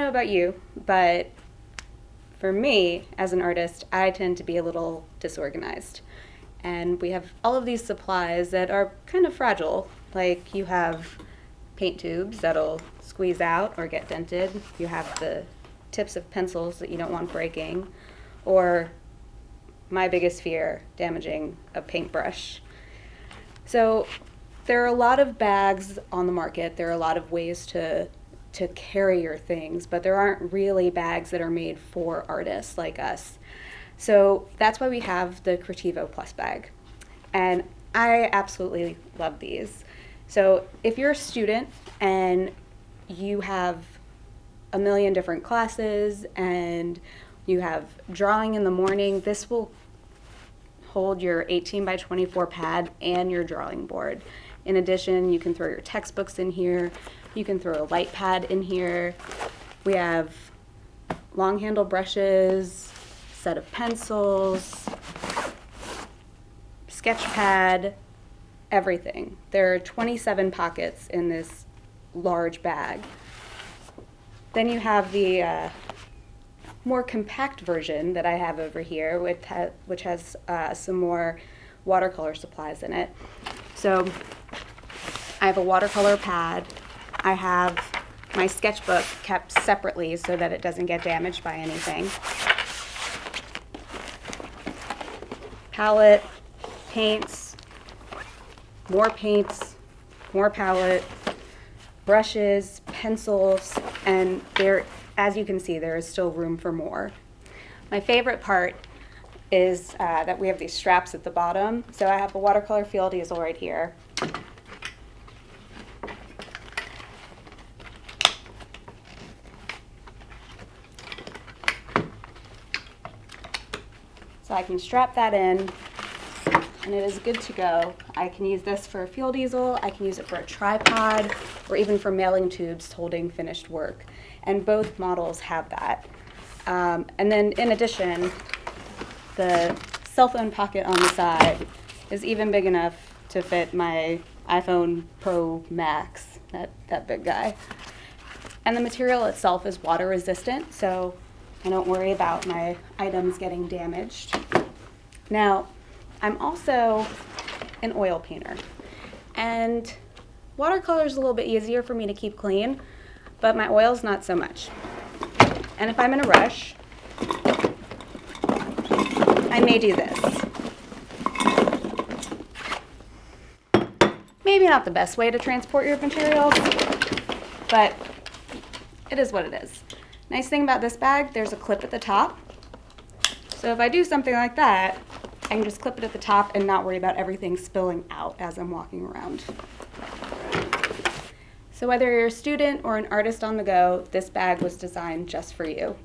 know about you, but for me, as an artist, I tend to be a little disorganized. And we have all of these supplies that are kind of fragile. Like you have paint tubes that'll squeeze out or get dented. You have the tips of pencils that you don't want breaking. Or my biggest fear, damaging a paintbrush. So there are a lot of bags on the market. There are a lot of ways to carry your things, but there aren't really bags that are made for artists like us. So that's why we have the Creativo Plus bag. And I absolutely love these. So if you're a student and you have a million different classes and you have drawing in the morning, this will hold your 18 by 24 pad and your drawing board. In addition, you can throw your textbooks in here. You can throw a light pad in here. We have long handle brushes, set of pencils, sketch pad, everything. There are 27 pockets in this large bag. Then you have the more compact version that I have over here, which has some more watercolor supplies in it. So I have a watercolor pad. I have my sketchbook kept separately so that it doesn't get damaged by anything. Palette, paints, more palette, brushes, pencils, and there, as you can see, there is still room for more. My favorite part is that we have these straps at the bottom. So I have a watercolor field easel right here. So I can strap that in, and it is good to go. I can use this for a field easel, I can use it for a tripod, or even for mailing tubes holding finished work. And both models have that. And then in addition, the cell phone pocket on the side is even big enough to fit my iPhone Pro Max, that big guy. And the material itself is water resistant, so I don't worry about my items getting damaged. Now, I'm also an oil painter, and watercolor is a little bit easier for me to keep clean, but my oils not so much. And if I'm in a rush, I may do this. Maybe not the best way to transport your materials, but it is what it is. Nice thing about this bag, there's a clip at the top. So if I do something like that, I can just clip it at the top and not worry about everything spilling out as I'm walking around. So whether you're a student or an artist on the go, this bag was designed just for you.